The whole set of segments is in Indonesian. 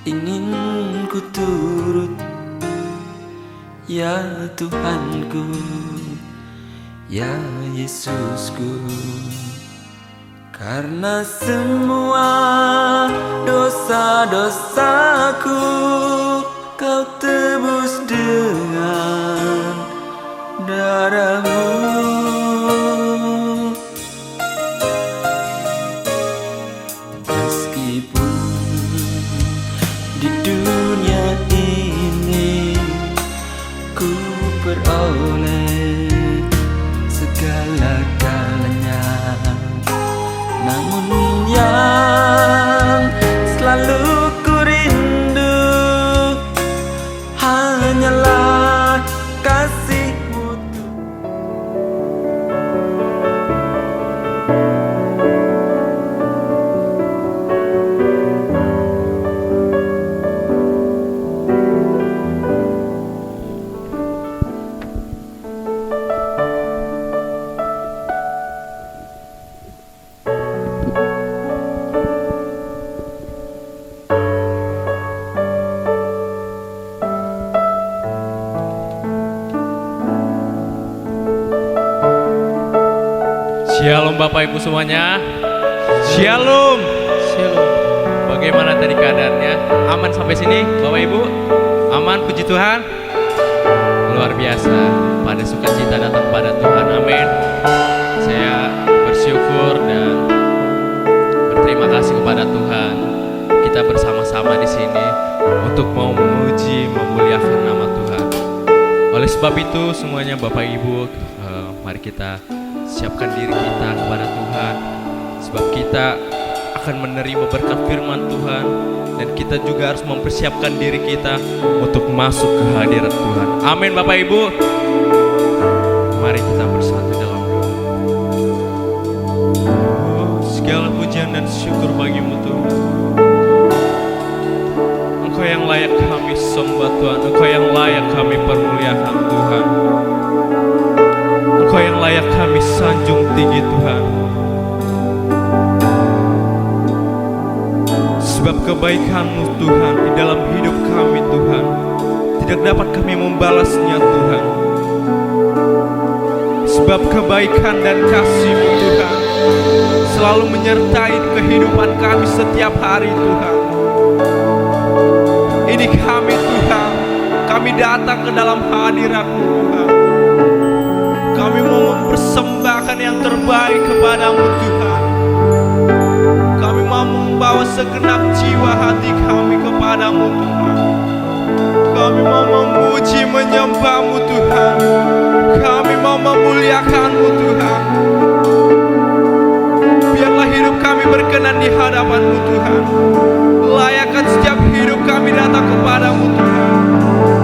ingin ku turut, ya Tuhanku, ya Yesusku. Karena semua dosa-dosaku Kau tebus dengan darah-Mu. Meskipun di dunia ini ku peroleh segala-galanya, namun yang selalu ku rindu hanyalah kasih-Mu. Shalom Bapak Ibu semuanya. Shalom. Shalom. Bagaimana tadi keadaannya? Aman sampai sini Bapak Ibu? Aman, puji Tuhan. Luar biasa. Pada sukacita datang pada Tuhan. Amin. Saya bersyukur dan berterima kasih kepada Tuhan. Kita bersama-sama di sini untuk mau memuji, memuliakan nama Tuhan. Oleh sebab itu semuanya Bapak Ibu, mari kita siapkan diri kita kepada Tuhan, sebab kita akan menerima berkat firman Tuhan, dan kita juga harus mempersiapkan diri kita untuk masuk ke hadirat Tuhan. Amin Bapak Ibu. Mari kita bersatu dalam doa. Segala pujian dan syukur bagi-Mu Tuhan. Engkau yang layak kami sembah Tuhan, Engkau yang layak kami permuliakan Tuhan. Engkau yang layak kami sanjung tinggi Tuhan. Sebab kebaikan-Mu Tuhan di dalam hidup kami Tuhan, tidak dapat kami membalasnya Tuhan. Sebab kebaikan dan kasih-Mu Tuhan selalu menyertai kehidupan kami setiap hari Tuhan. Ini kami Tuhan, kami datang ke dalam hadirat-Mu Tuhan. Kami mau mempersembahkan yang terbaik kepada-Mu Tuhan. Kami mau membawa segenap jiwa hati kami kepada-Mu Tuhan. Kami mau memuji menyembah-Mu Tuhan. Kami mau memuliakan-Mu Tuhan. Biarlah hidup kami berkenan di hadapan-Mu Tuhan. Layakkan setiap hidup kami datang kepada-Mu Tuhan.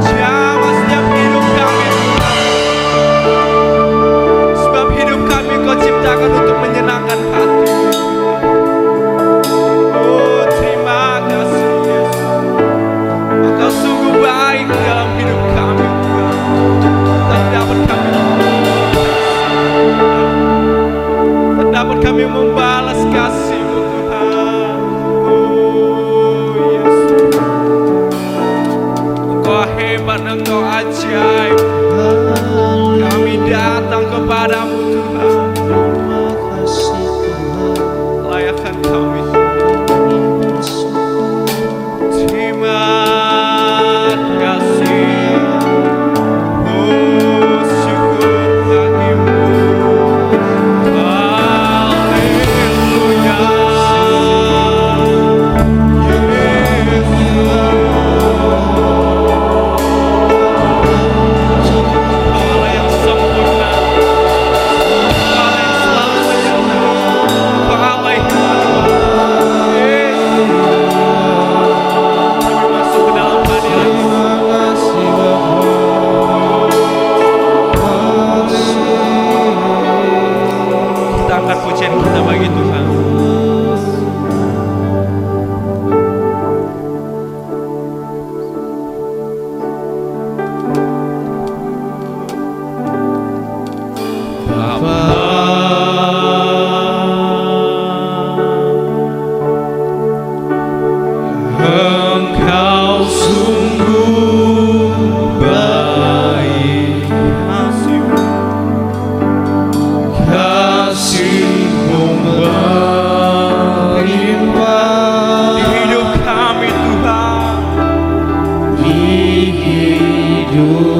Jamah setiap hidup kami Tuhan. Kau ciptakan untuk menyenangkan hati. Oh terima kasih sungguh baik, kasih-Mu melimpah di hidup kami Tuhan. di hidupku.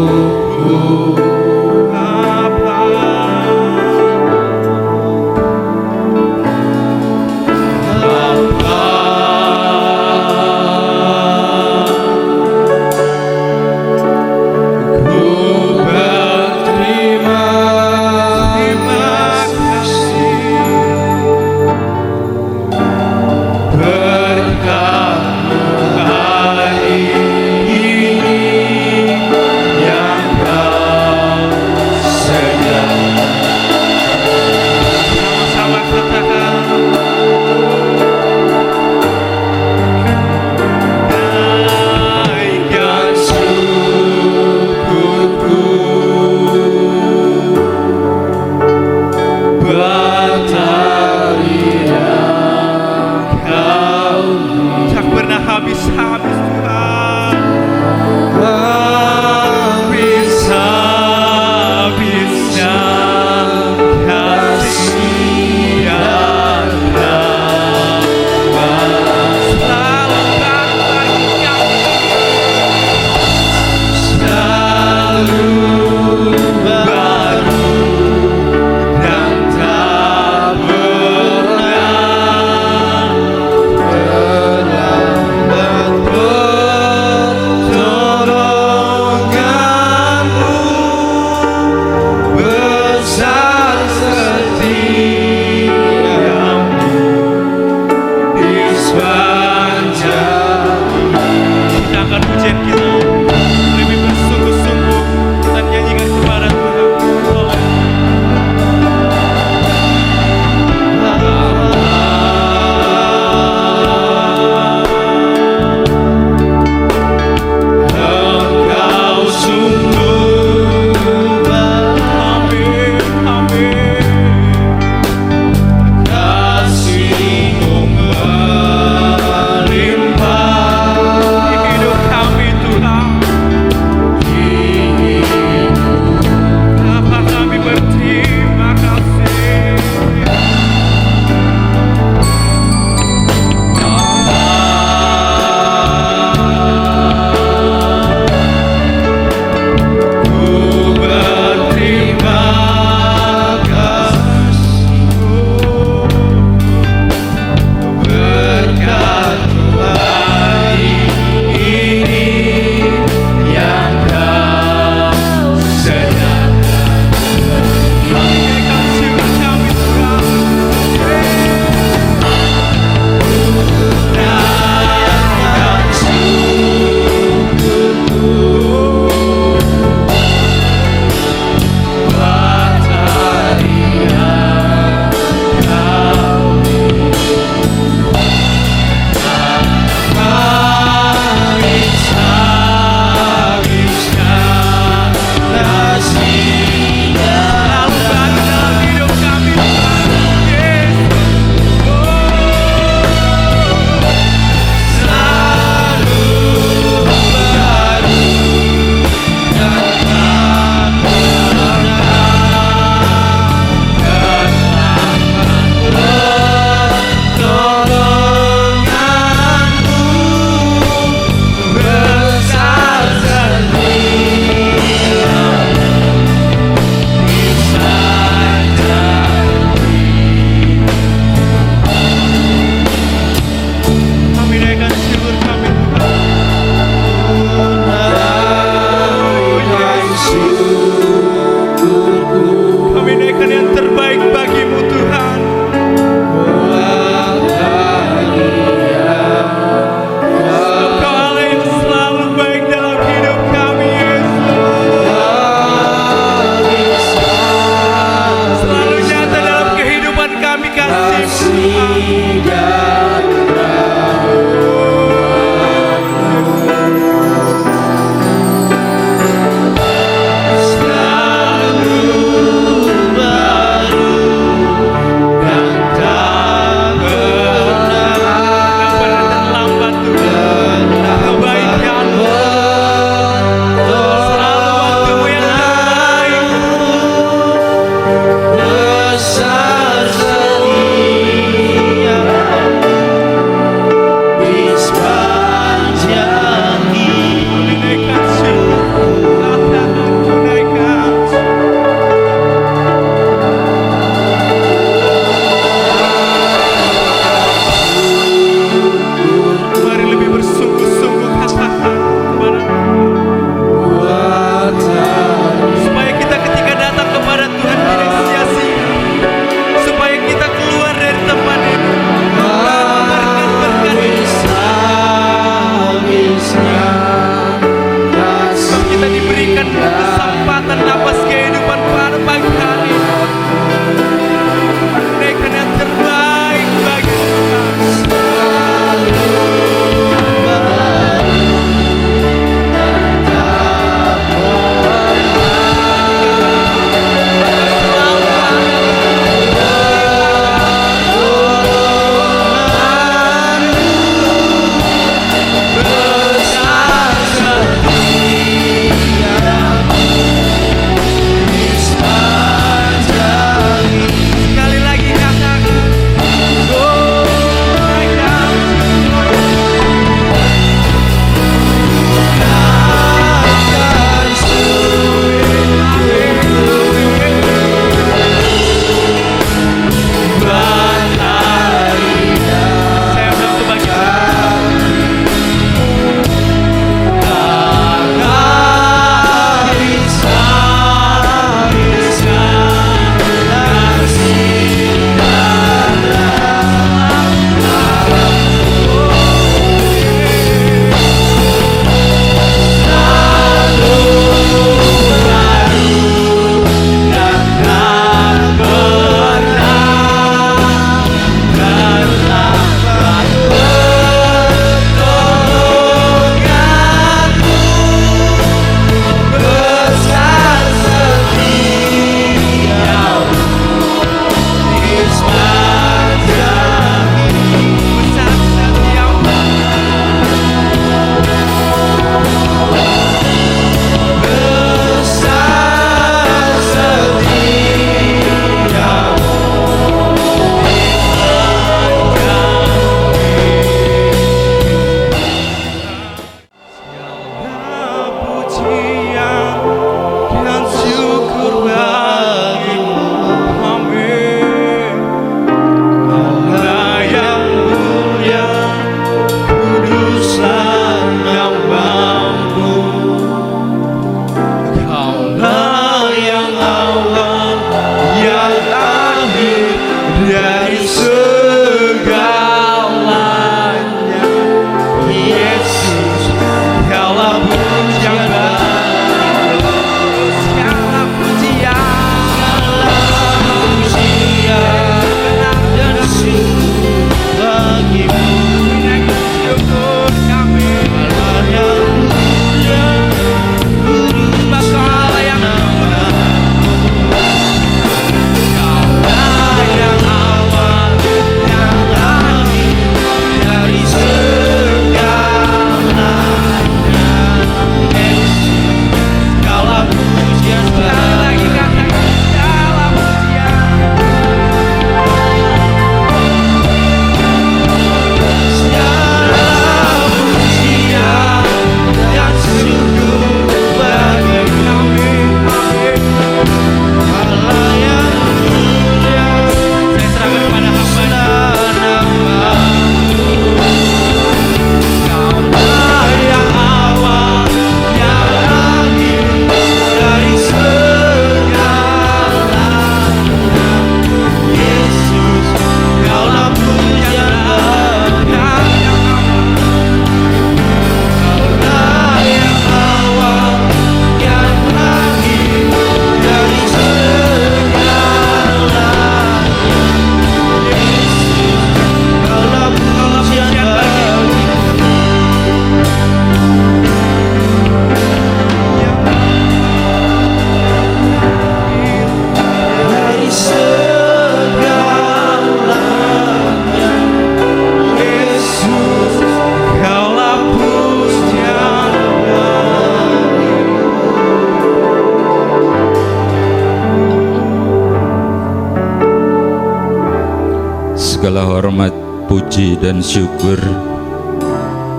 puji dan syukur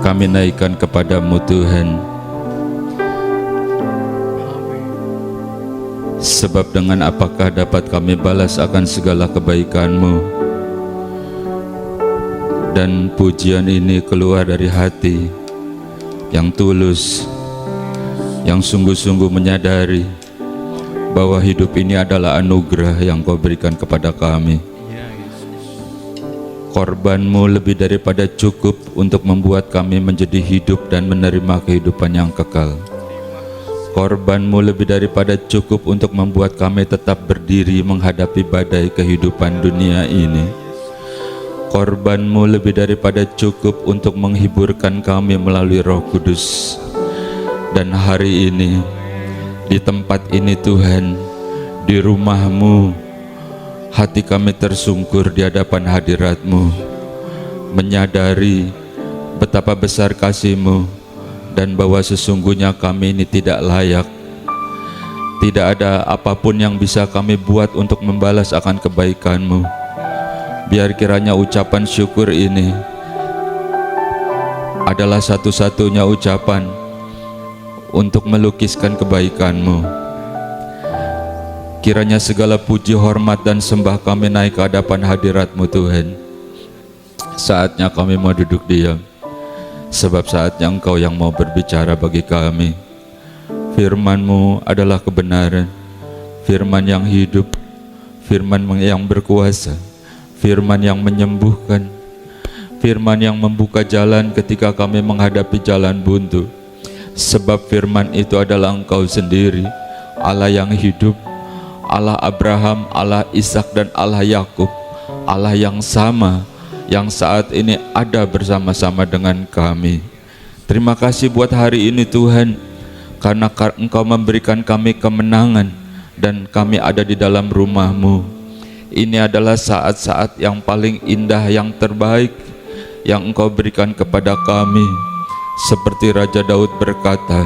kami naikkan kepadamu Tuhan. Sebab dengan apakah dapat kami balas akan segala kebaikan-Mu? Dan pujian ini keluar dari hati yang tulus, yang sungguh-sungguh menyadari bahwa hidup ini adalah anugerah yang Kau berikan kepada kami. Korban-Mu lebih daripada cukup untuk membuat kami menjadi hidup dan menerima kehidupan yang kekal. Korban-Mu lebih daripada cukup untuk membuat kami tetap berdiri menghadapi badai kehidupan dunia ini. Korban-Mu lebih daripada cukup untuk menghiburkan kami melalui Roh Kudus. Dan hari ini, di tempat ini Tuhan, di rumah-Mu, hati kami tersungkur di hadapan hadirat-Mu, menyadari betapa besar kasih-Mu dan bahwa sesungguhnya kami ini tidak layak. Tidak ada apapun yang bisa kami buat untuk membalas akan kebaikan-Mu. Biar kiranya ucapan syukur ini adalah satu-satunya ucapan untuk melukiskan kebaikan-Mu. Kiranya segala puji, hormat, dan sembah kami naik ke hadapan hadirat-Mu Tuhan. Saatnya kami mau duduk diam, sebab saatnya Engkau yang mau berbicara bagi kami. Firman-Mu adalah kebenaran, firman yang hidup, firman yang berkuasa, firman yang menyembuhkan, firman yang membuka jalan ketika kami menghadapi jalan buntu. Sebab firman itu adalah Engkau sendiri, Allah yang hidup, Allah Abraham, Allah Ishak, dan Allah Yakub, Allah yang sama, yang saat ini ada bersama-sama dengan kami. Terima kasih buat hari ini Tuhan, karena Engkau memberikan kami kemenangan dan kami ada di dalam rumah-Mu. Ini adalah saat-saat yang paling indah, yang terbaik yang Engkau berikan kepada kami. Seperti Raja Daud berkata,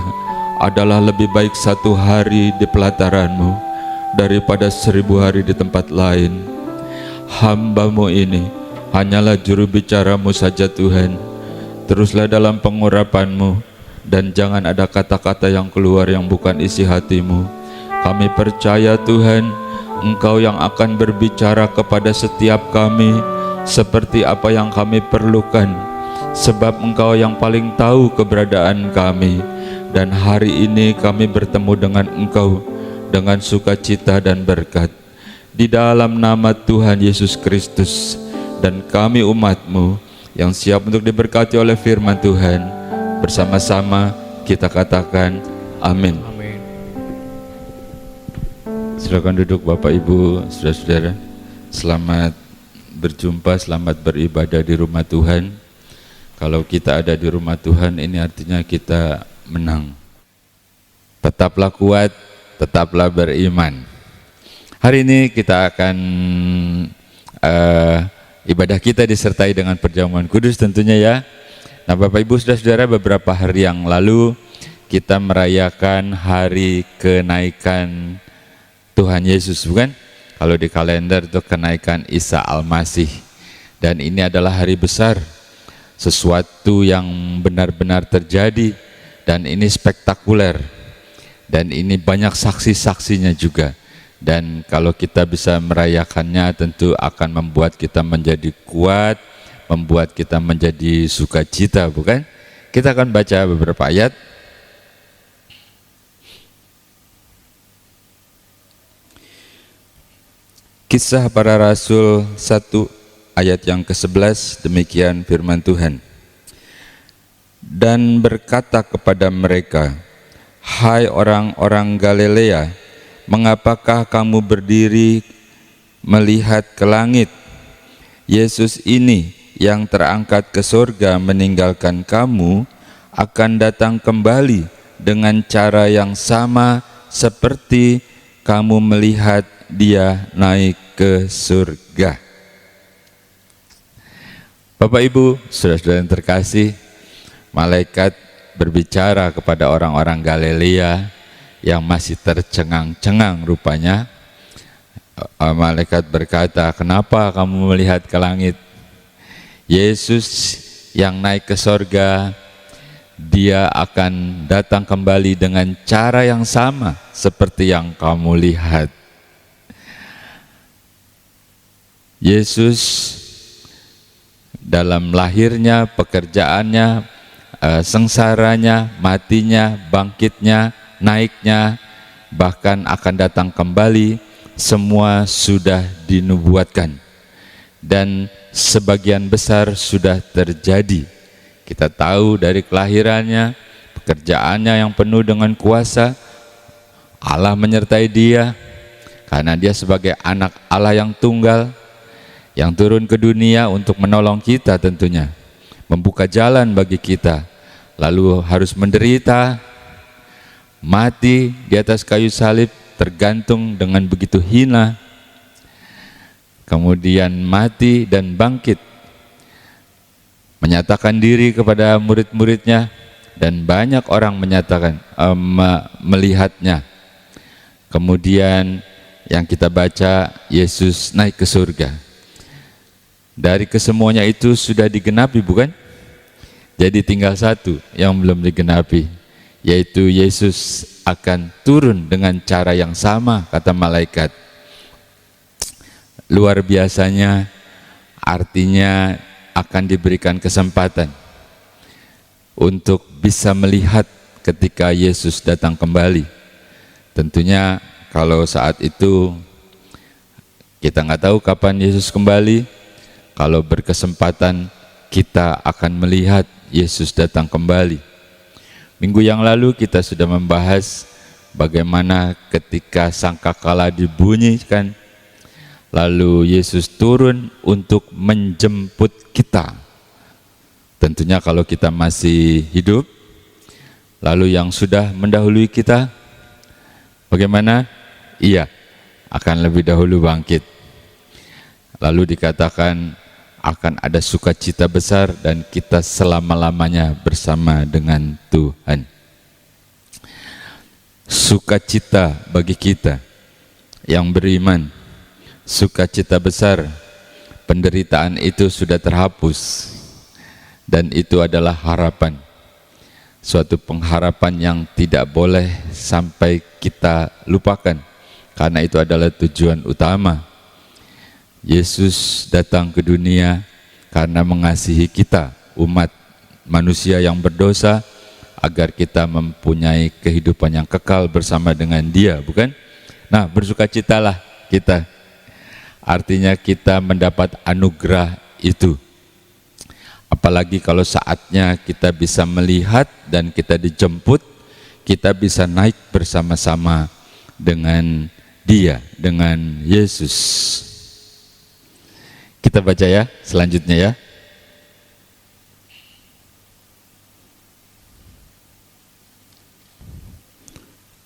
adalah lebih baik 1 hari di pelataran-Mu daripada 1000 hari di tempat lain. Hamba-Mu ini hanyalah juru bicara-Mu saja Tuhan. Teruslah dalam pengurapan-Mu, dan jangan ada kata-kata yang keluar yang bukan isi hati-Mu. Kami percaya Tuhan, Engkau yang akan berbicara kepada setiap kami seperti apa yang kami perlukan, sebab Engkau yang paling tahu keberadaan kami. Dan hari ini kami bertemu dengan Engkau dengan sukacita dan berkat, di dalam nama Tuhan Yesus Kristus. Dan kami umat-Mu yang siap untuk diberkati oleh firman Tuhan, bersama-sama kita katakan amin. Amin. Silakan duduk Bapak Ibu, saudara-saudara. Selamat berjumpa, selamat beribadah di rumah Tuhan. Kalau kita ada di rumah Tuhan, ini artinya kita menang. Tetaplah kuat, tetaplah beriman. Hari ini kita akan ibadah kita disertai dengan perjamuan kudus tentunya ya. Nah Bapak Ibu saudara-saudara, beberapa hari yang lalu kita merayakan hari kenaikan Tuhan Yesus, bukan? Kalau di kalender itu kenaikan Isa Al-Masih. Dan ini adalah hari besar, sesuatu yang benar-benar terjadi, dan ini spektakuler. Dan ini banyak saksi-saksinya juga. Dan kalau kita bisa merayakannya tentu akan membuat kita menjadi kuat, membuat kita menjadi sukacita, bukan? Kita akan baca beberapa ayat. Kisah Para Rasul 1 ayat yang ke-11, demikian firman Tuhan. Dan berkata kepada mereka, hai orang-orang Galilea, mengapakah kamu berdiri melihat ke langit? Yesus ini yang terangkat ke surga meninggalkan kamu akan datang kembali dengan cara yang sama seperti kamu melihat dia naik ke surga. Bapak Ibu, saudara-saudara yang terkasih, malaikat berbicara kepada orang-orang Galilea yang masih tercengang-cengang rupanya. Malaikat berkata, kenapa kamu melihat ke langit? Yesus yang naik ke sorga, dia akan datang kembali dengan cara yang sama seperti yang kamu lihat. Yesus dalam lahirnya, pekerjaannya, sengsaranya, matinya, bangkitnya, naiknya, bahkan akan datang kembali, semua sudah dinubuatkan dan sebagian besar sudah terjadi. Kita tahu dari kelahirannya, pekerjaannya yang penuh dengan kuasa, Allah menyertai dia karena dia sebagai anak Allah yang tunggal, yang turun ke dunia untuk menolong kita tentunya, membuka jalan bagi kita, lalu harus menderita, mati di atas kayu salib, tergantung dengan begitu hina, kemudian mati dan bangkit, menyatakan diri kepada murid-muridnya, dan banyak orang menyatakan melihatnya. Kemudian yang kita baca, Yesus naik ke surga. Dari kesemuanya itu sudah digenapi, bukan? Jadi tinggal satu yang belum digenapi, yaitu Yesus akan turun dengan cara yang sama, kata malaikat. Luar biasanya, artinya akan diberikan kesempatan untuk bisa melihat ketika Yesus datang kembali. Tentunya kalau saat itu kita nggak tahu kapan Yesus kembali. Kalau berkesempatan kita akan melihat Yesus datang kembali. Minggu yang lalu kita sudah membahas bagaimana ketika sangkakala dibunyikan, lalu Yesus turun untuk menjemput kita. Tentunya kalau kita masih hidup, lalu yang sudah mendahului kita, bagaimana? Iya, akan lebih dahulu bangkit. Lalu dikatakan akan ada sukacita besar dan kita selama-lamanya bersama dengan Tuhan. Sukacita bagi kita yang beriman, sukacita besar, penderitaan itu sudah terhapus, dan itu adalah harapan, suatu pengharapan yang tidak boleh sampai kita lupakan, karena itu adalah tujuan utama. Yesus datang ke dunia karena mengasihi kita, umat manusia yang berdosa, agar kita mempunyai kehidupan yang kekal bersama dengan Dia, bukan? Nah, bersukacitalah kita. Artinya kita mendapat anugerah itu. Apalagi kalau saatnya kita bisa melihat dan kita dijemput, kita bisa naik bersama-sama dengan Dia, dengan Yesus. Kita baca ya, selanjutnya ya.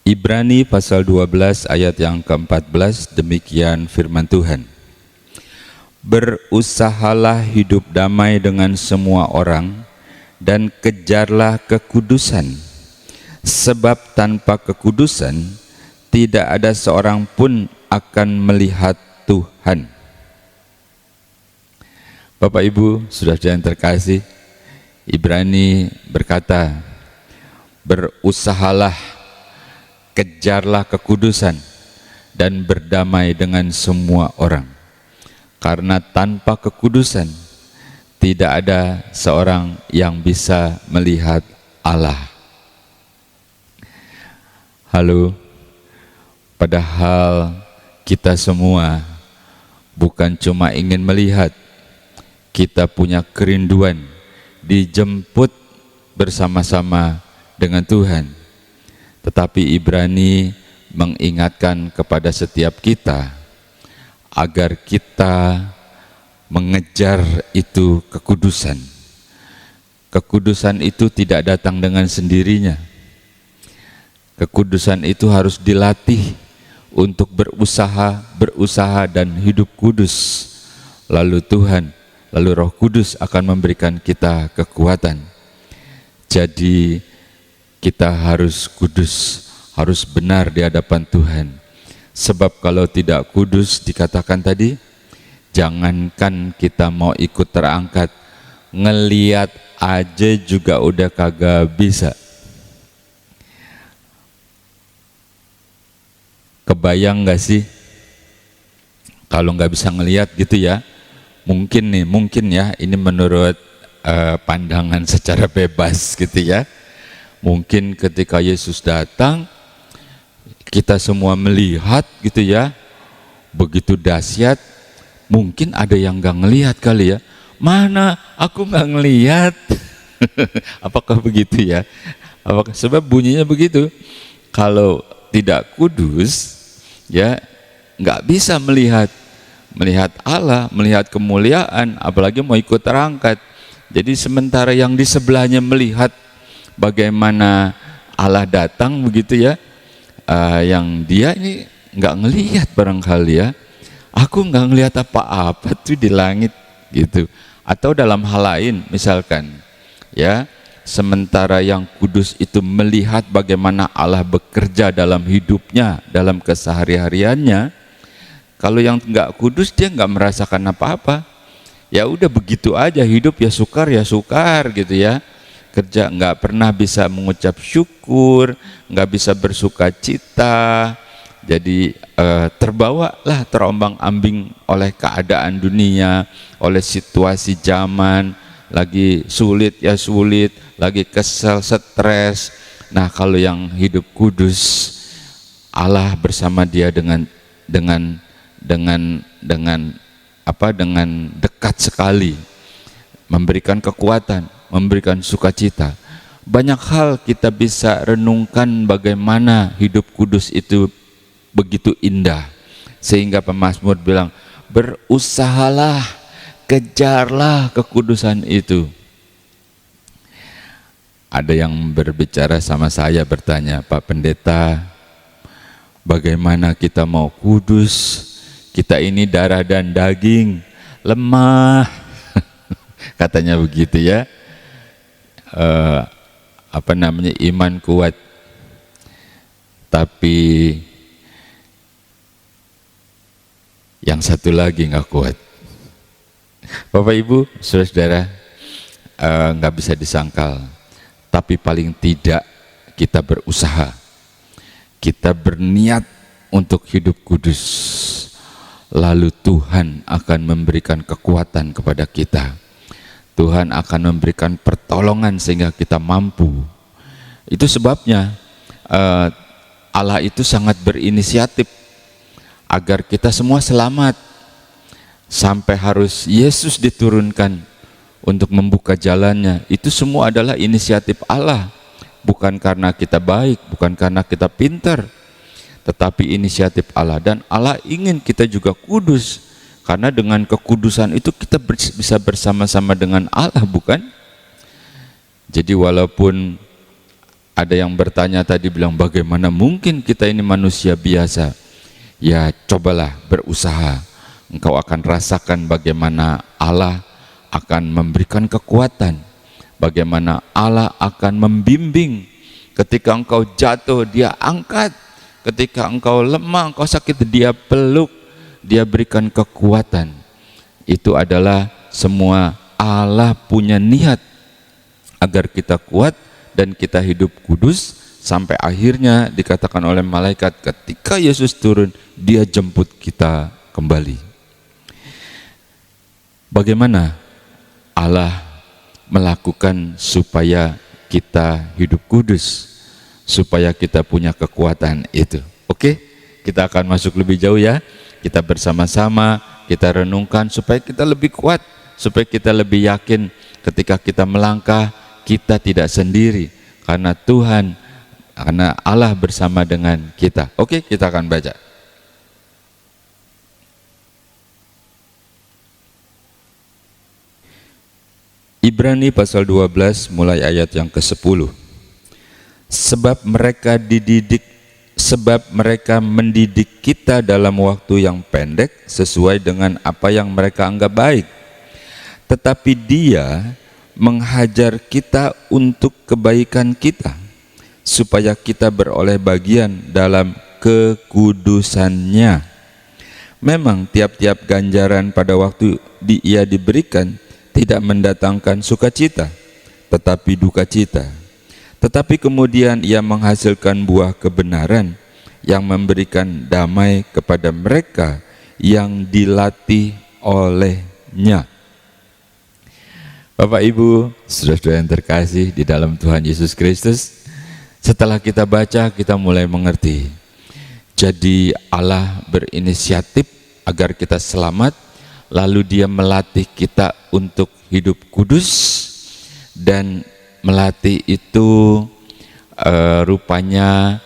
Ibrani pasal 12 ayat yang ke-14, demikian firman Tuhan. Berusahalah hidup damai dengan semua orang dan kejarlah kekudusan, sebab tanpa kekudusan tidak ada seorang pun akan melihat Tuhan. Bapak Ibu, saudara yang terkasih, Ibrani berkata, berusahalah, kejarlah kekudusan, dan berdamai dengan semua orang. Karena tanpa kekudusan, tidak ada seorang yang bisa melihat Allah. Halo, padahal kita semua bukan cuma ingin melihat, kita punya kerinduan dijemput bersama-sama dengan Tuhan. Tetapi Ibrani mengingatkan kepada setiap kita agar kita mengejar itu kekudusan. Kekudusan itu tidak datang dengan sendirinya. Kekudusan itu harus dilatih untuk berusaha dan hidup kudus. Lalu Tuhan, lalu Roh Kudus akan memberikan kita kekuatan. Jadi kita harus kudus, harus benar di hadapan Tuhan. Sebab kalau tidak kudus, dikatakan tadi, jangankan kita mau ikut terangkat, ngeliat aja juga udah kagak bisa. Kebayang gak sih kalau nggak bisa ngeliat gitu ya? Mungkin ya, ini menurut pandangan secara bebas gitu ya. Mungkin ketika Yesus datang, kita semua melihat gitu ya, begitu dahsyat. Mungkin ada yang nggak ngelihat kali ya. Mana aku nggak ngelihat. Apakah begitu ya? Apakah sebab bunyinya begitu? Kalau tidak kudus, ya nggak bisa melihat Allah, melihat kemuliaan, apalagi mau ikut terangkat. Jadi sementara yang di sebelahnya melihat bagaimana Allah datang begitu ya, yang dia ini nggak ngelihat barangkali ya. Aku nggak ngelihat apa-apa tuh di langit gitu. Atau dalam hal lain misalkan ya, sementara yang kudus itu melihat bagaimana Allah bekerja dalam hidupnya, dalam kesehari-hariannya. Kalau yang nggak kudus dia nggak merasakan apa-apa. Ya udah begitu aja hidup, ya sukar gitu ya. Kerja nggak pernah bisa mengucap syukur, nggak bisa bersuka cita. Jadi terbawalah, terombang-ambing oleh keadaan dunia, oleh situasi zaman. Lagi sulit ya sulit, lagi kesel, stres. Nah kalau yang hidup kudus, Allah bersama dia dengan dekat sekali, memberikan kekuatan, memberikan sukacita. Banyak hal kita bisa renungkan bagaimana hidup kudus itu begitu indah, sehingga pemazmur bilang, berusahalah, kejarlah kekudusan itu. Ada yang berbicara sama saya, bertanya, Pak Pendeta, bagaimana kita mau kudus? Kita ini darah dan daging, lemah. Katanya begitu ya. Iman kuat, tapi yang satu lagi nggak kuat. Bapak Ibu, saudara-saudara, nggak bisa disangkal, tapi paling tidak kita berusaha, kita berniat untuk hidup kudus, lalu Tuhan akan memberikan kekuatan kepada kita. Tuhan akan memberikan pertolongan sehingga kita mampu. Itu sebabnya Allah itu sangat berinisiatif agar kita semua selamat. Sampai harus Yesus diturunkan untuk membuka jalannya. Itu semua adalah inisiatif Allah. Bukan karena kita baik, bukan karena kita pintar, tetapi inisiatif Allah. Dan Allah ingin kita juga kudus, karena dengan kekudusan itu kita bisa bersama-sama dengan Allah, bukan? Jadi walaupun ada yang bertanya tadi, bilang bagaimana mungkin kita ini manusia biasa. Ya cobalah berusaha, engkau akan rasakan bagaimana Allah akan memberikan kekuatan, bagaimana Allah akan membimbing. Ketika engkau jatuh, dia angkat. Ketika engkau lemah, engkau sakit, dia peluk, dia berikan kekuatan. Itu adalah semua Allah punya niat agar kita kuat dan kita hidup kudus, sampai akhirnya dikatakan oleh malaikat ketika Yesus turun, dia jemput kita kembali. Bagaimana Allah melakukan supaya kita hidup kudus, supaya kita punya kekuatan itu? Oke, kita akan masuk lebih jauh ya. Kita bersama-sama, kita renungkan supaya kita lebih kuat, supaya kita lebih yakin ketika kita melangkah, kita tidak sendiri, karena Tuhan, karena Allah bersama dengan kita. Oke, kita akan baca. Ibrani pasal 12 mulai ayat yang ke-10. Sebab mereka mendidik kita dalam waktu yang pendek sesuai dengan apa yang mereka anggap baik. Tetapi Dia menghajar kita untuk kebaikan kita, supaya kita beroleh bagian dalam kekudusannya. Memang tiap-tiap ganjaran pada waktu ia diberikan tidak mendatangkan sukacita, tetapi duka cita. Tetapi kemudian ia menghasilkan buah kebenaran yang memberikan damai kepada mereka yang dilatih olehnya. Bapak Ibu, saudara-saudara yang terkasih di dalam Tuhan Yesus Kristus, setelah kita baca, kita mulai mengerti. Jadi Allah berinisiatif agar kita selamat, lalu Dia melatih kita untuk hidup kudus, dan melatih itu rupanya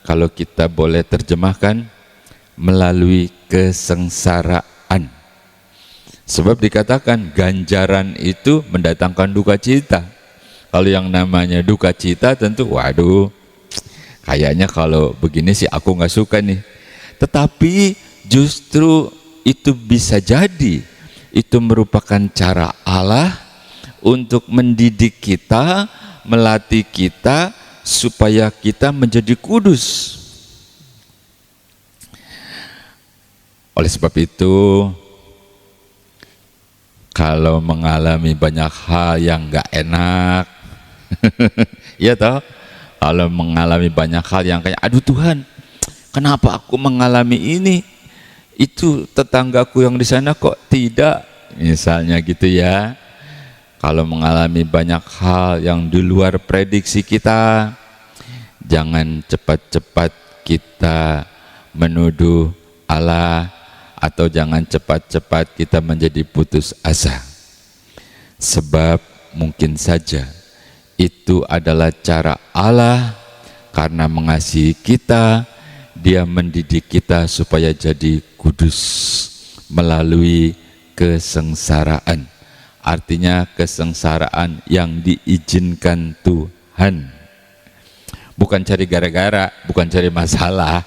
kalau kita boleh terjemahkan melalui kesengsaraan. Sebab dikatakan ganjaran itu mendatangkan duka cita. Kalau yang namanya duka cita tentu waduh, kayaknya kalau begini sih aku nggak suka nih. Tetapi justru itu bisa jadi itu merupakan cara Allah untuk mendidik kita, melatih kita supaya kita menjadi kudus. Oleh sebab itu, kalau mengalami banyak hal yang nggak enak, ya toh, kalau mengalami banyak hal yang kayak, aduh Tuhan, kenapa aku mengalami ini? Itu tetanggaku yang di sana kok tidak, misalnya gitu ya. Kalau mengalami banyak hal yang di luar prediksi kita, jangan cepat-cepat kita menuduh Allah, atau jangan cepat-cepat kita menjadi putus asa. Sebab mungkin saja itu adalah cara Allah karena mengasihi kita, Dia mendidik kita supaya jadi kudus melalui kesengsaraan. Artinya kesengsaraan yang diizinkan Tuhan. Bukan cari gara-gara, bukan cari masalah,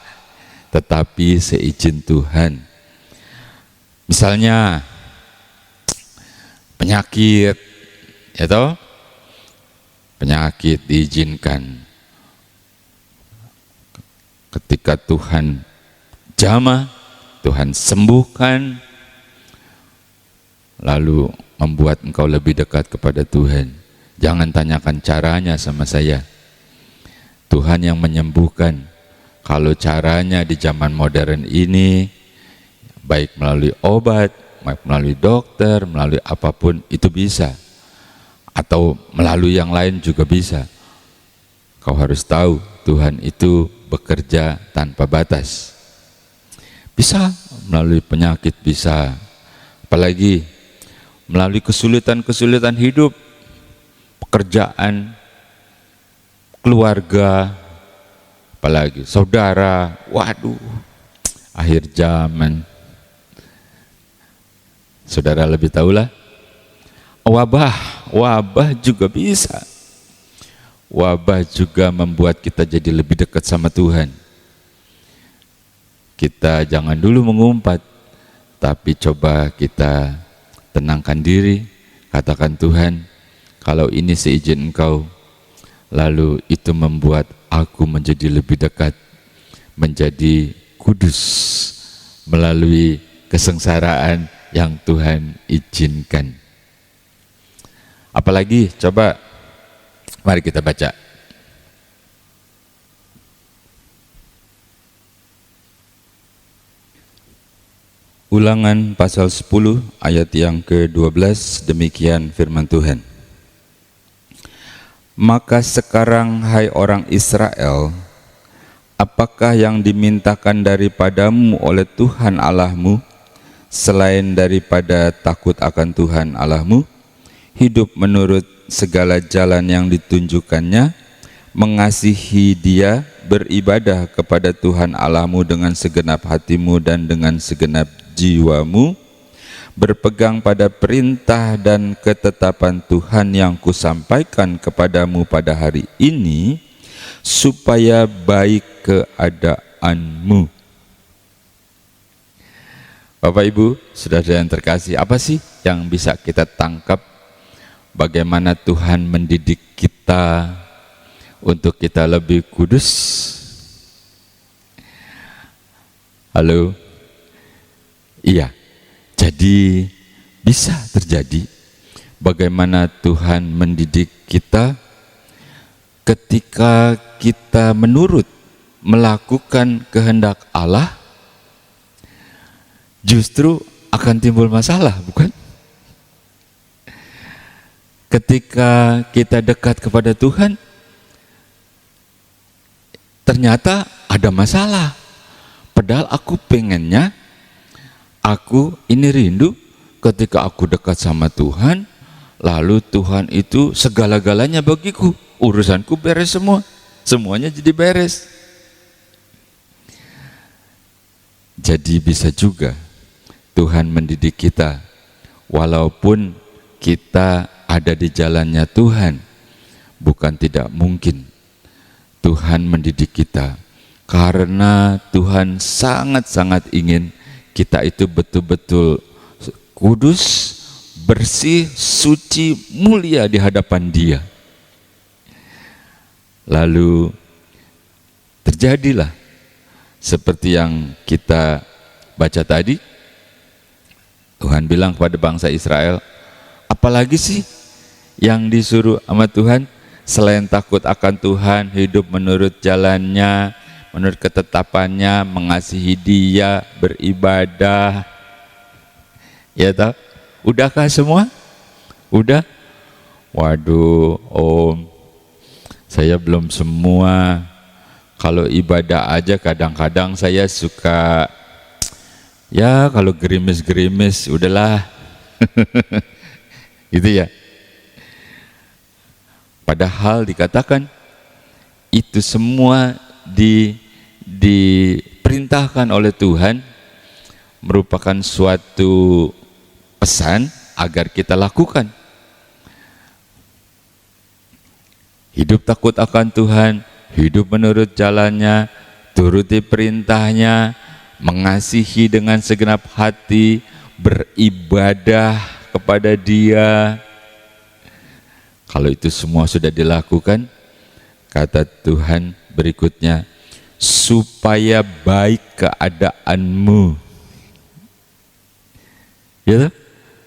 tetapi seizin Tuhan. Misalnya penyakit, ya toh? Penyakit diizinkan. Ketika Tuhan jamah, Tuhan sembuhkan, lalu membuat engkau lebih dekat kepada Tuhan. Jangan tanyakan caranya sama saya. Tuhan yang menyembuhkan. Kalau caranya di zaman modern ini, baik melalui obat, baik melalui dokter, melalui apapun itu bisa. Atau melalui yang lain juga bisa. Kau harus tahu Tuhan itu bekerja tanpa batas. Bisa melalui penyakit, bisa. Apalagi melalui kesulitan-kesulitan hidup, pekerjaan, keluarga, apalagi saudara, waduh, akhir zaman. Saudara lebih tahulah, wabah juga bisa. Wabah juga membuat kita jadi lebih dekat sama Tuhan. Kita jangan dulu mengumpat, tapi coba kita tenangkan diri, katakan Tuhan, kalau ini seizin Engkau, lalu itu membuat aku menjadi lebih dekat, menjadi kudus melalui kesengsaraan yang Tuhan izinkan. Apalagi coba, mari kita baca. Ulangan pasal 10 ayat yang ke-12, demikian firman Tuhan. Maka sekarang hai orang Israel, apakah yang dimintakan daripadamu oleh Tuhan Allahmu, selain daripada takut akan Tuhan Allahmu, hidup menurut segala jalan yang ditunjukkannya, mengasihi Dia, beribadah kepada Tuhan Allahmu dengan segenap hatimu dan dengan segenap jiwamu, berpegang pada perintah dan ketetapan Tuhan yang kusampaikan kepadamu pada hari ini, supaya baik keadaanmu. Bapak Ibu, saudara yang terkasih, apa sih yang bisa kita tangkap bagaimana Tuhan mendidik kita untuk kita lebih kudus? Halo? Iya, jadi bisa terjadi bagaimana Tuhan mendidik kita ketika kita menurut melakukan kehendak Allah, justru akan timbul masalah, bukan? Ketika kita dekat kepada Tuhan, ternyata ada masalah. Padahal aku pengennya, aku ini rindu ketika aku dekat sama Tuhan, lalu Tuhan itu segala-galanya bagiku, urusanku beres semua, semuanya jadi beres. Jadi bisa juga Tuhan mendidik kita, walaupun kita ada di jalannya Tuhan, bukan tidak mungkin Tuhan mendidik kita, karena Tuhan sangat-sangat ingin kita itu betul-betul kudus, bersih, suci, mulia di hadapan Dia. Lalu terjadilah seperti yang kita baca tadi. Tuhan bilang kepada bangsa Israel, apalagi sih yang disuruh sama Tuhan selain takut akan Tuhan, hidup menurut jalannya, menurut ketetapannya, mengasihi Dia, beribadah. Ya tak? Udahkah semua? Udah? Waduh, Om, saya belum semua. Kalau ibadah aja kadang-kadang saya suka, ya kalau gerimis-gerimis, udahlah. Gitu ya. Padahal dikatakan itu semua diperintahkan oleh Tuhan, merupakan suatu pesan agar kita lakukan. Hidup takut akan Tuhan, hidup menurut jalannya, turuti perintahnya, mengasihi dengan segenap hati, beribadah kepada Dia. Kalau itu semua sudah dilakukan, kata Tuhan berikutnya, supaya baik keadaanmu. Ya,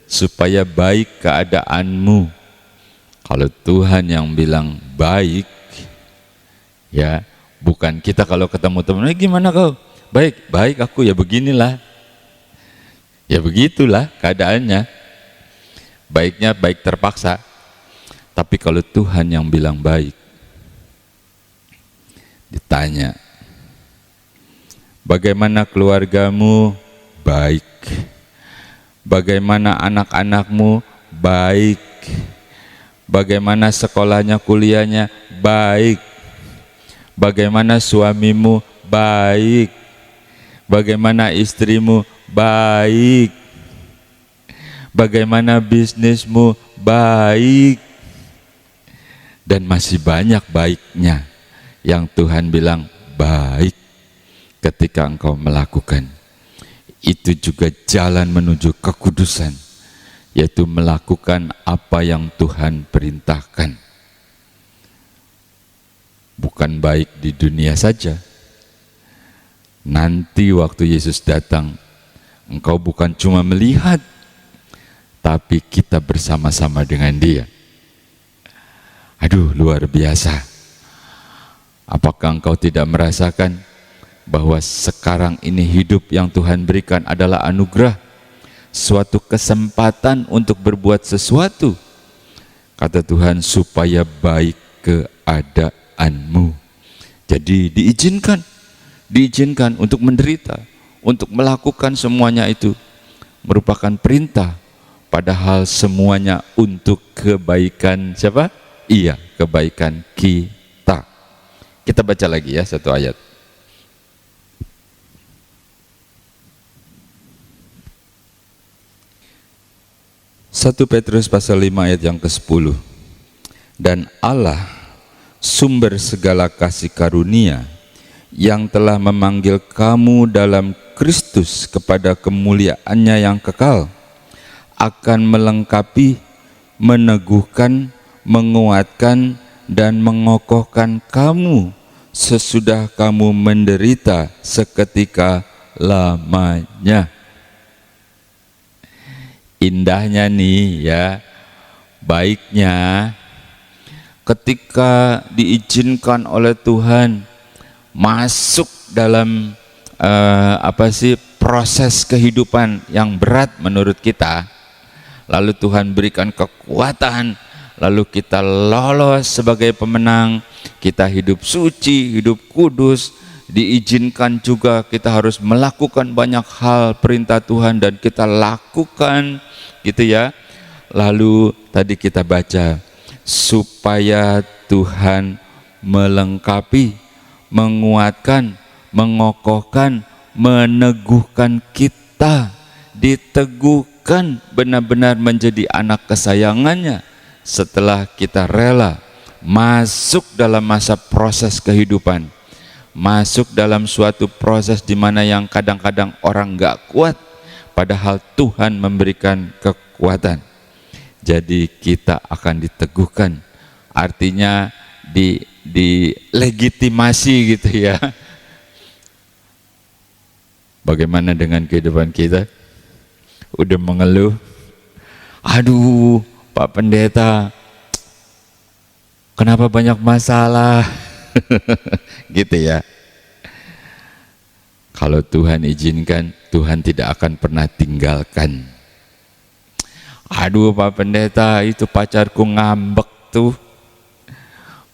supaya baik keadaanmu. Kalau Tuhan yang bilang baik, ya, bukan kita kalau ketemu teman, gimana kau? Baik, baik aku, ya beginilah. Ya begitulah keadaannya. Baiknya baik terpaksa. Tapi kalau Tuhan yang bilang baik, ditanya, bagaimana keluargamu? Baik. Bagaimana anak-anakmu? Baik. Bagaimana sekolahnya, kuliahnya? Baik. Bagaimana suamimu? Baik. Bagaimana istrimu? Baik. Bagaimana bisnismu? Baik. Dan masih banyak baiknya yang Tuhan bilang baik ketika engkau melakukan. Itu juga jalan menuju kekudusan, yaitu melakukan apa yang Tuhan perintahkan. Bukan baik di dunia saja. Nanti waktu Yesus datang, engkau bukan cuma melihat, tapi kita bersama-sama dengan Dia. Aduh, luar biasa. Apakah engkau tidak merasakan bahwa sekarang ini hidup yang Tuhan berikan adalah anugerah, suatu kesempatan untuk berbuat sesuatu. Kata Tuhan, supaya baik keadaanmu. Jadi diizinkan untuk menderita, untuk melakukan semuanya itu merupakan perintah, padahal semuanya untuk kebaikan siapa? Iya, kebaikan kita. Kita baca lagi ya satu ayat. Satu Petrus pasal 5 ayat yang ke-10. Dan Allah, sumber segala kasih karunia, yang telah memanggil kamu dalam Kristus kepada kemuliaannya yang kekal, akan melengkapi, meneguhkan, menguatkan, dan mengokohkan kamu sesudah kamu menderita seketika lamanya. Indahnya nih ya, Baiknya ketika diizinkan oleh Tuhan masuk dalam proses kehidupan yang berat menurut kita, lalu Tuhan berikan kekuatan, lalu kita lolos sebagai pemenang, kita hidup suci, hidup kudus, diizinkan juga kita harus melakukan banyak hal perintah Tuhan dan kita lakukan gitu ya. Lalu tadi kita baca supaya Tuhan melengkapi, menguatkan, mengokohkan, meneguhkan kita, diteguhkan benar-benar menjadi anak kesayangannya setelah kita rela masuk dalam masa proses kehidupan, masuk dalam suatu proses di mana yang kadang-kadang orang nggak kuat, padahal Tuhan memberikan kekuatan. Jadi kita akan diteguhkan, artinya dilegitimasi gitu ya. Bagaimana dengan kehidupan kita? Udah mengeluh, aduh Pak Pendeta, kenapa banyak masalah? Gitu ya. Kalau Tuhan izinkan, Tuhan tidak akan pernah tinggalkan. Aduh Pak Pendeta, itu pacarku ngambek tuh,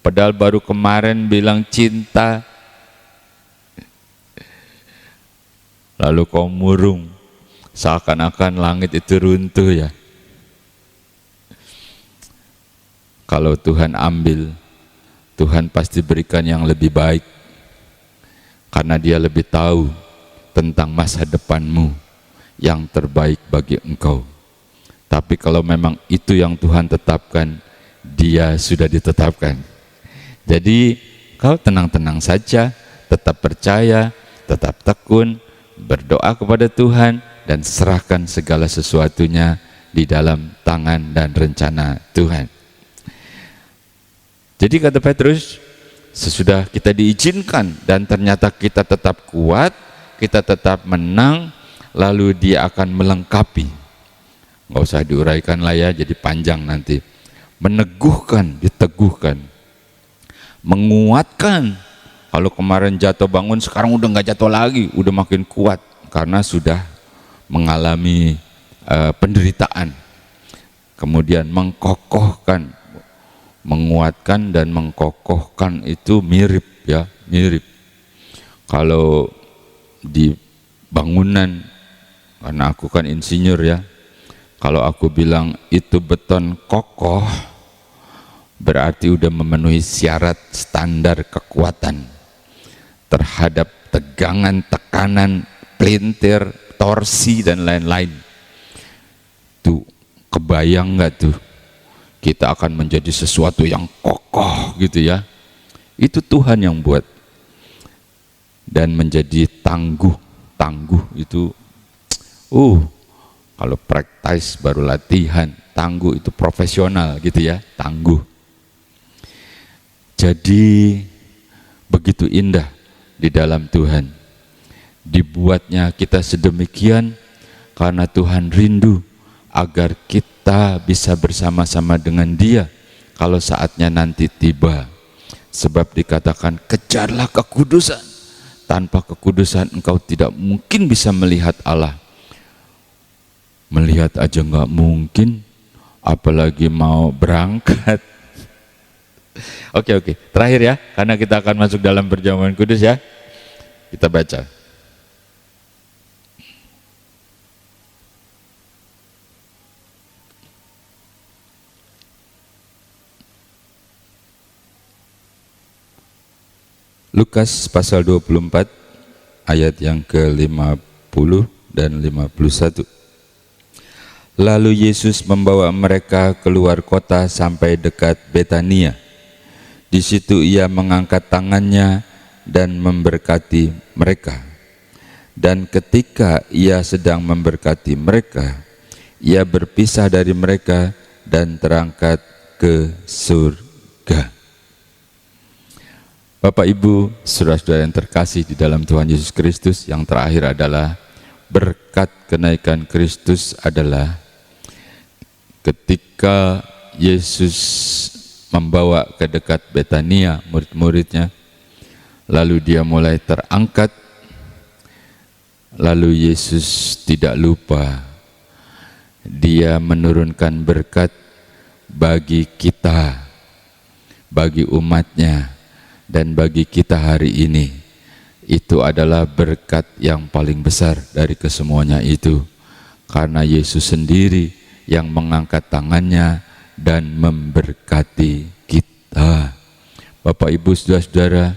padahal baru kemarin bilang cinta, lalu kau murung, seakan-akan langit itu runtuh ya. Kalau Tuhan ambil, Tuhan pasti berikan yang lebih baik, karena Dia lebih tahu tentang masa depanmu yang terbaik bagi engkau. Tapi kalau memang itu yang Tuhan tetapkan, Dia sudah ditetapkan. Jadi kau tenang-tenang saja, tetap percaya, tetap tekun, berdoa kepada Tuhan, dan serahkan segala sesuatunya di dalam tangan dan rencana Tuhan. Jadi kata Petrus, sesudah kita diizinkan dan ternyata kita tetap kuat, kita tetap menang, lalu Dia akan melengkapi. Nggak usah diuraikan lah ya, jadi panjang nanti. Meneguhkan, diteguhkan, menguatkan. Kalau kemarin jatuh bangun, sekarang udah nggak jatuh lagi, udah makin kuat karena sudah mengalami penderitaan. Kemudian mengkokohkan, menguatkan dan mengkokohkan itu mirip ya, mirip. Kalau di bangunan, karena aku kan insinyur ya, kalau aku bilang itu beton kokoh, berarti udah memenuhi syarat standar kekuatan terhadap tegangan, tekanan, pelintir, torsi dan lain-lain. Tuh, kebayang nggak tuh? Kita akan menjadi sesuatu yang kokoh gitu ya. Itu Tuhan yang buat. Dan menjadi tangguh. Tangguh itu kalau praktis baru latihan, tangguh itu profesional gitu ya, tangguh. Jadi begitu indah di dalam Tuhan. Dibuatnya kita sedemikian karena Tuhan rindu agar kita bisa bersama-sama dengan Dia kalau saatnya nanti tiba. Sebab dikatakan, kejarlah kekudusan. Tanpa kekudusan engkau tidak mungkin bisa melihat Allah. Melihat aja nggak mungkin, apalagi mau berangkat. Oke, terakhir ya, karena kita akan masuk dalam perjamuan kudus ya. Kita baca. Lukas pasal 24 ayat yang ke-50 dan 51. Lalu Yesus membawa mereka keluar kota sampai dekat Betania. Di situ Ia mengangkat tangannya dan memberkati mereka. Dan ketika Ia sedang memberkati mereka, Ia berpisah dari mereka dan terangkat ke surga. Bapak Ibu, saudara-saudara yang terkasih di dalam Tuhan Yesus Kristus, yang terakhir adalah berkat kenaikan Kristus adalah ketika Yesus membawa ke dekat Betania murid-muridnya, lalu dia mulai terangkat. Lalu Yesus tidak lupa, dia menurunkan berkat bagi kita, bagi umatnya, dan bagi kita hari ini. Itu adalah berkat yang paling besar dari kesemuanya itu, karena Yesus sendiri yang mengangkat tangannya dan memberkati kita. Bapak, Ibu, saudara-saudara,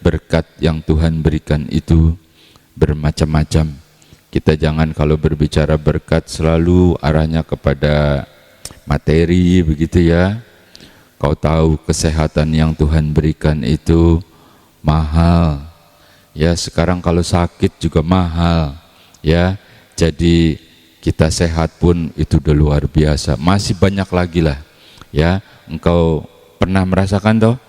berkat yang Tuhan berikan itu bermacam-macam. Kita jangan kalau berbicara berkat selalu arahnya kepada materi, begitu ya. Kau tahu kesehatan yang Tuhan berikan itu mahal. Ya, sekarang kalau sakit juga mahal. Ya, jadi kita sehat pun itu udah luar biasa. Masih banyak lagi lah. Ya, engkau pernah merasakan toh?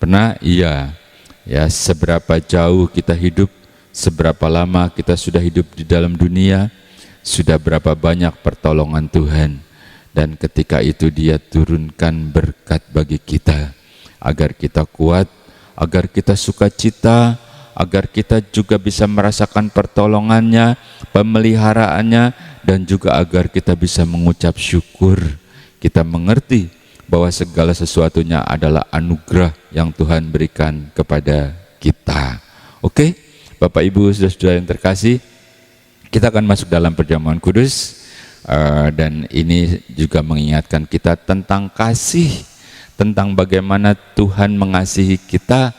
Pernah? Iya. Ya, seberapa jauh kita hidup, seberapa lama kita sudah hidup di dalam dunia, sudah berapa banyak pertolongan Tuhan. Dan ketika itu dia turunkan berkat bagi kita, agar kita kuat, agar kita sukacita, agar kita juga bisa merasakan pertolongannya, pemeliharaannya, dan juga agar kita bisa mengucap syukur. Kita mengerti bahwa segala sesuatunya adalah anugerah yang Tuhan berikan kepada kita. Oke? Bapak, Ibu, saudara-saudara yang terkasih, kita akan masuk dalam perjamuan kudus, dan ini juga mengingatkan kita tentang kasih, tentang bagaimana Tuhan mengasihi kita,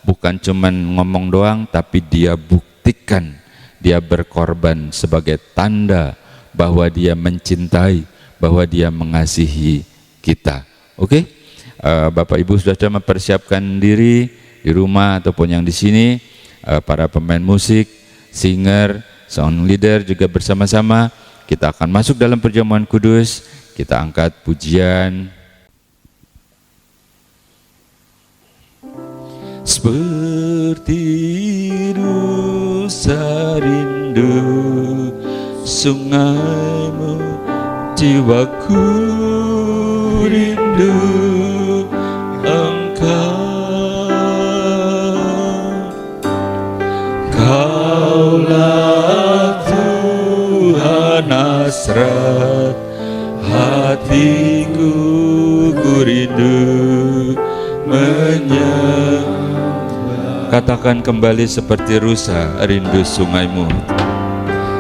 bukan cuman ngomong doang, tapi dia buktikan, dia berkorban sebagai tanda bahwa dia mencintai, bahwa dia mengasihi kita. Oke? Bapak, Ibu, saudara-saudara mempersiapkan diri di rumah ataupun yang di sini. Para pemain musik, singer, sound leader juga bersama-sama kita akan masuk dalam perjamuan kudus. Kita angkat pujian. Seperti rusa rindu sungaimu, jiwaku rindu engkau. Kaulah Tuhan hasrat hatiku, ku rindu menyembah. Katakan kembali, seperti rusa rindu sungaimu.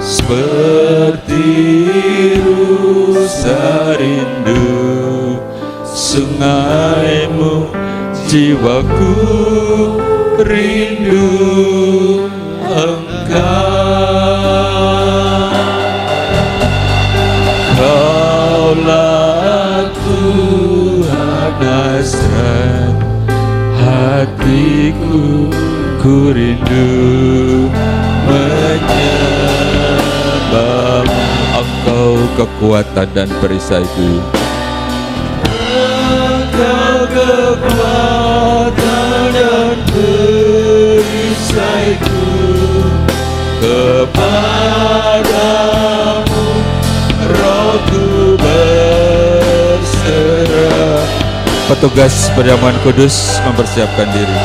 Seperti rusa rindu sungaimu, jiwaku rindu engkau. Kaulah Tuhan hasrat hatiku, ku rindu menyembah. Engkau kekuatan dan perisaiku, engkau kekuatan dan perisaiku. Kepadamu rohku berserah. Petugas perjamuan kudus mempersiapkan diri.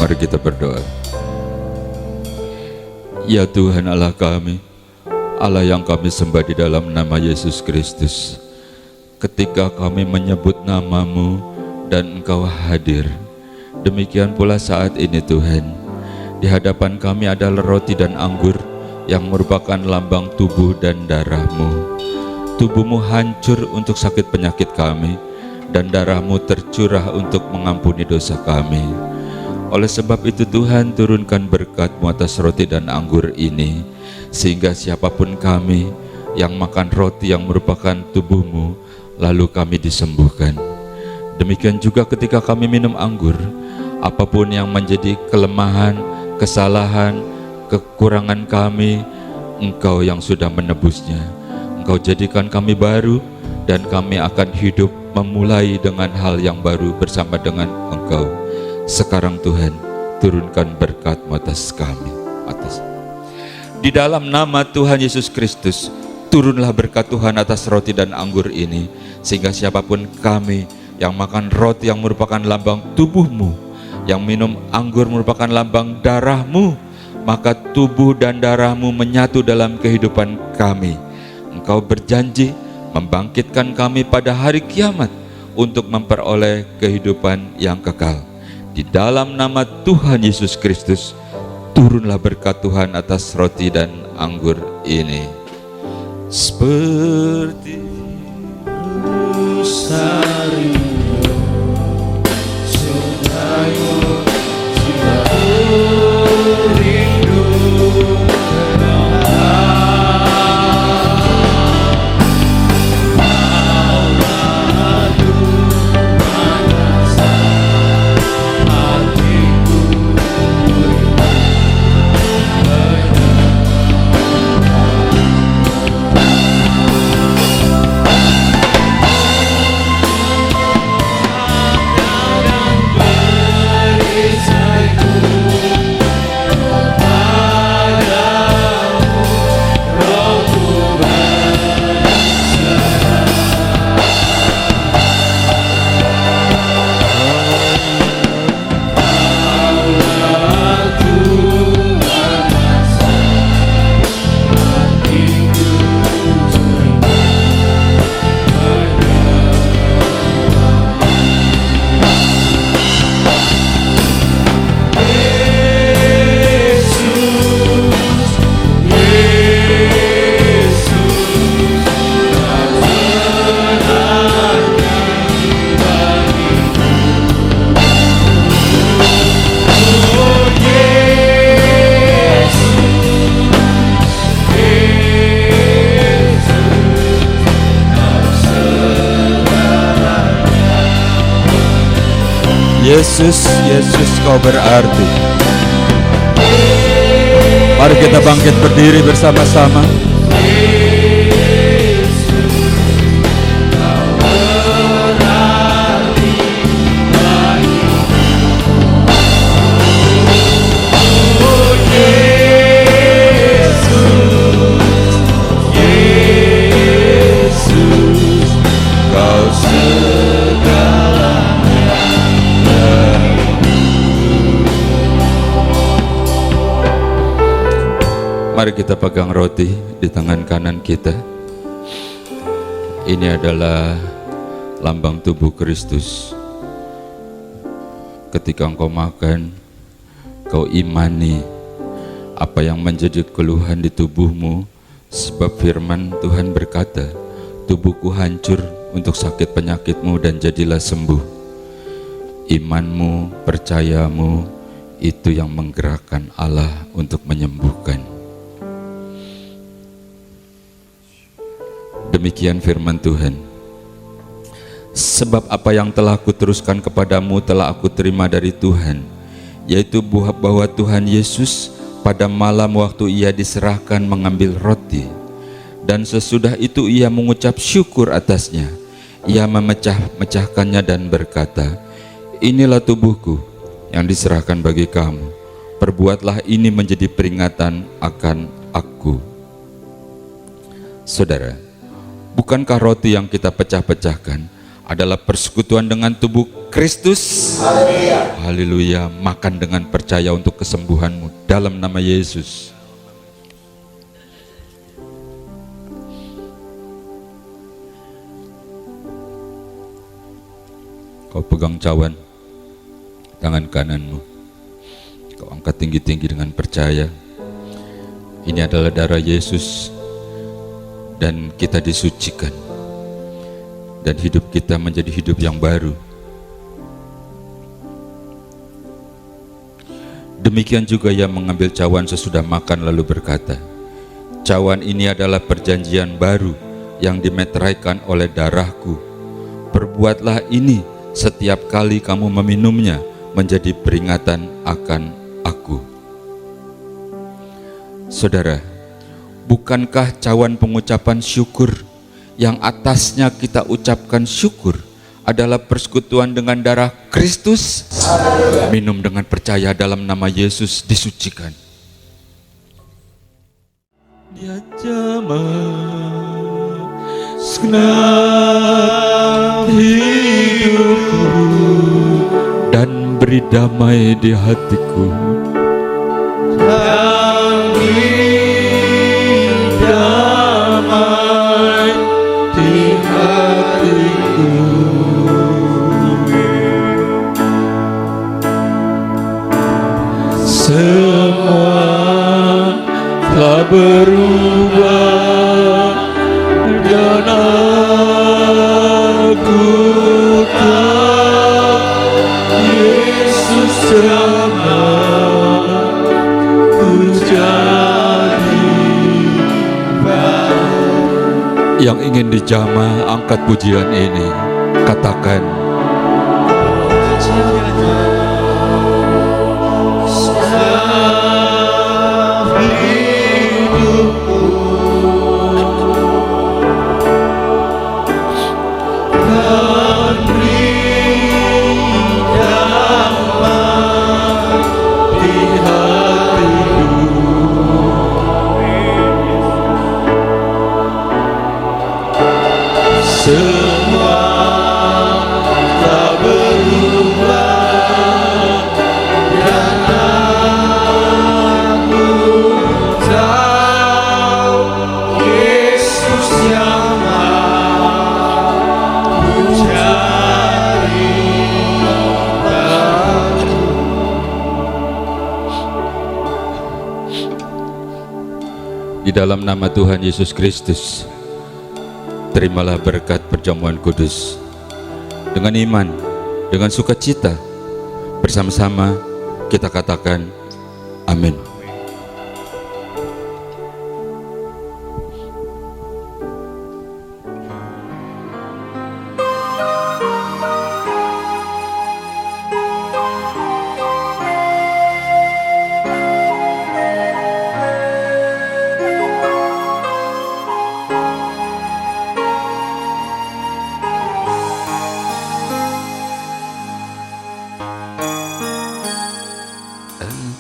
Mari kita berdoa. Ya Tuhan Allah kami, Allah yang kami sembah di dalam nama Yesus Kristus, ketika kami menyebut nama-Mu dan Engkau hadir, demikian pula saat ini Tuhan, di hadapan kami adalah roti dan anggur, yang merupakan lambang tubuh dan darah-Mu. Tubuh-Mu hancur untuk sakit penyakit kami, dan darah-Mu tercurah untuk mengampuni dosa kami. Oleh sebab itu Tuhan, turunkan berkat-Mu atas roti dan anggur ini, sehingga siapapun kami yang makan roti yang merupakan tubuh-Mu, lalu kami disembuhkan. Demikian juga ketika kami minum anggur, apapun yang menjadi kelemahan, kesalahan, kekurangan kami, Engkau yang sudah menebusnya. Engkau jadikan kami baru, dan kami akan hidup memulai dengan hal yang baru bersama dengan Engkau. Sekarang Tuhan, turunkan berkat-Mu atas kami. Di dalam nama Tuhan Yesus Kristus, turunlah berkat Tuhan atas roti dan anggur ini, sehingga siapapun kami yang makan roti yang merupakan lambang tubuh-Mu, yang minum anggur merupakan lambang darah-Mu, maka tubuh dan darah-Mu menyatu dalam kehidupan kami. Engkau berjanji membangkitkan kami pada hari kiamat untuk memperoleh kehidupan yang kekal. Di dalam nama Tuhan Yesus Kristus, turunlah berkat Tuhan atas roti dan anggur ini. Seperti Rosario, Sunayo, rindu Yesus, Yesus Kau berarti. Mari kita bangkit berdiri bersama-sama. Mari kita pegang roti di tangan kanan kita. Ini adalah lambang tubuh Kristus. Ketika engkau makan, kau imani apa yang menjadi keluhan di tubuhmu, sebab firman Tuhan berkata, tubuhku hancur untuk sakit penyakitmu dan jadilah sembuh. Imanmu, percayamu, itu yang menggerakkan Allah untuk menyembuhkan. Demikian firman Tuhan. Sebab apa yang telah kuteruskan kepadamu telah aku terima dari Tuhan, yaitu bahwa Tuhan Yesus pada malam waktu ia diserahkan mengambil roti, dan sesudah itu ia mengucap syukur atasnya. Ia memecah-mecahkannya dan berkata, inilah tubuhku yang diserahkan bagi kamu. Perbuatlah ini menjadi peringatan akan aku. Saudara, bukankah roti yang kita pecah-pecahkan adalah persekutuan dengan tubuh Kristus? Haleluya. Haleluya. Makan dengan percaya untuk kesembuhanmu dalam nama Yesus. Kau pegang cawan tangan kananmu, kau angkat tinggi-tinggi dengan percaya. Ini adalah darah Yesus, dan kita disucikan, dan hidup kita menjadi hidup yang baru. Demikian juga ia mengambil cawan sesudah makan lalu berkata, cawan ini adalah perjanjian baru yang dimeteraikan oleh darahku. Perbuatlah ini setiap kali kamu meminumnya menjadi peringatan akan aku. Saudara, bukankah cawan pengucapan syukur yang atasnya kita ucapkan syukur adalah persekutuan dengan darah Kristus? Minum dengan percaya dalam nama Yesus disucikan. Dia jamah segenap hidupku dan beri damai di hatiku. Dan beri damai di hatiku. Semua telah berubah dan aku tahu Yesus sama ku jadi baru. Yang ingin dijamah, angkat pujian ini, katakan, semua tak berubah dan aku tahu Yesus yang mau cari baru. Di dalam nama Tuhan Yesus Kristus, terimalah berkat perjamuan kudus. Dengan iman, dengan sukacita, bersama-sama kita katakan amin.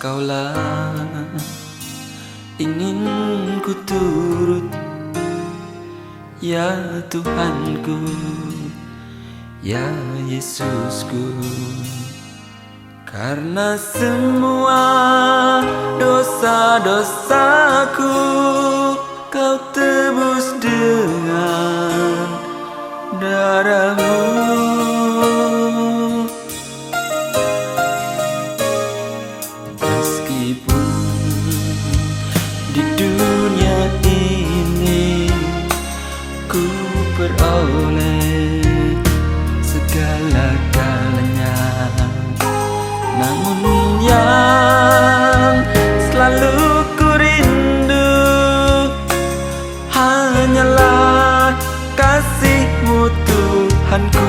Engkaulah ingin ku turut, ya Tuhanku, ya Yesusku. Karena semua dosa-dosaku Kau tebus dengan darah-Mu. Meskipun di dunia ini ku peroleh segala-galanya, namun yang selalu ku rindu hanyalah kasih-Mu Tuhanku.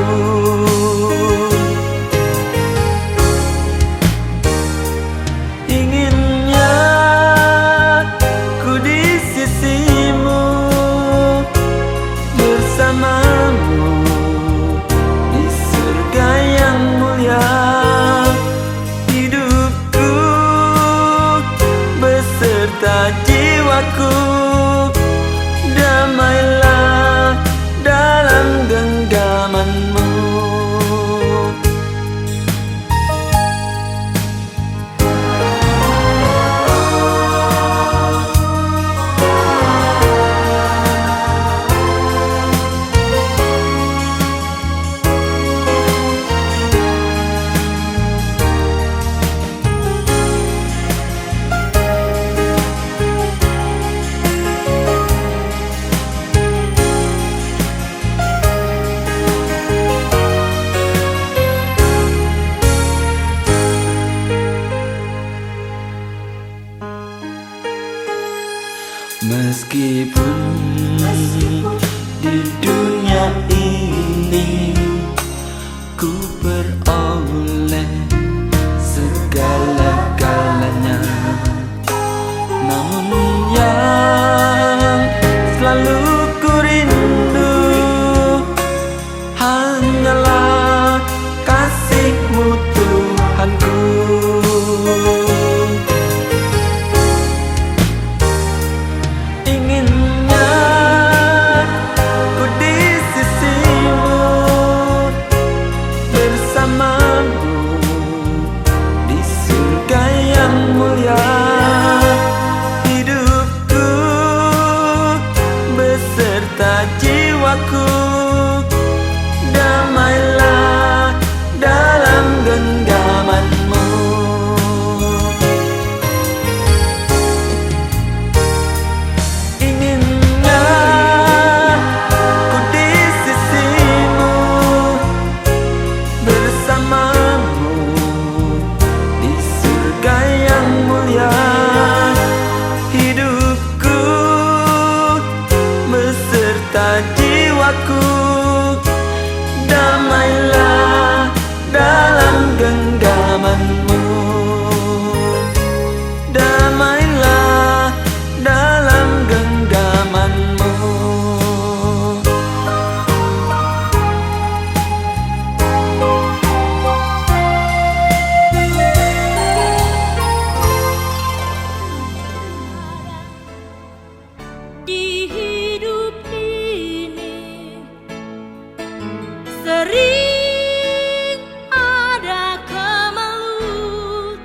Meskipun di dunia ini ku beroleh segala-galanya, namun yang selalu ku rindu hanyalah kasih-Mu Tuhanku. Inginnya ku di sisi-Mu, bersama-Mu di surga yang mulia. Hidupku beserta jiwaku, damailah dalam genggaman-Mu. Inginnya ku di sisi-Mu, bersama-Mu di surga yang mulia. Hidupku beserta jiwaku, damailah dalam genggaman-Mu. Damailah dalam genggaman-Mu. Di hidup ini sering ada kemalut.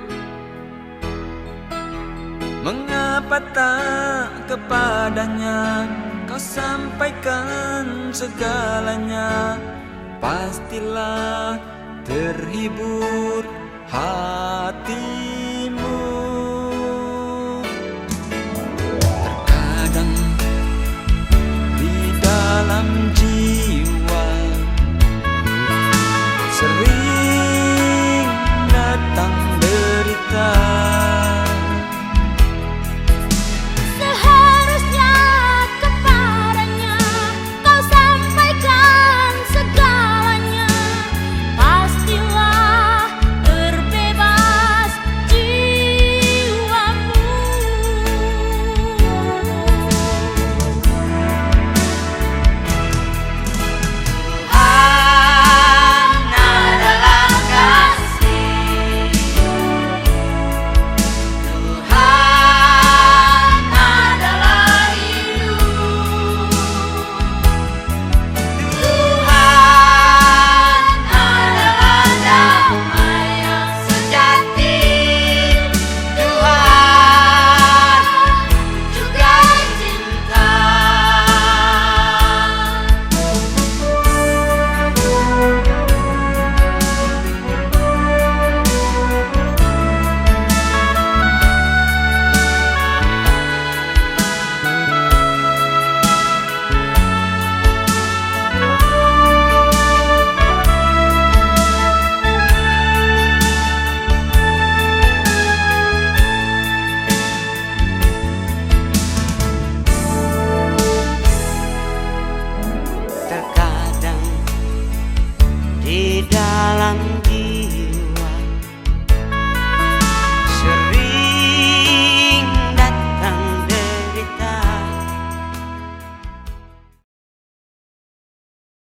Mengapa tak kepadanya kau sampaikan segalanya? Pastilah terhibur hati.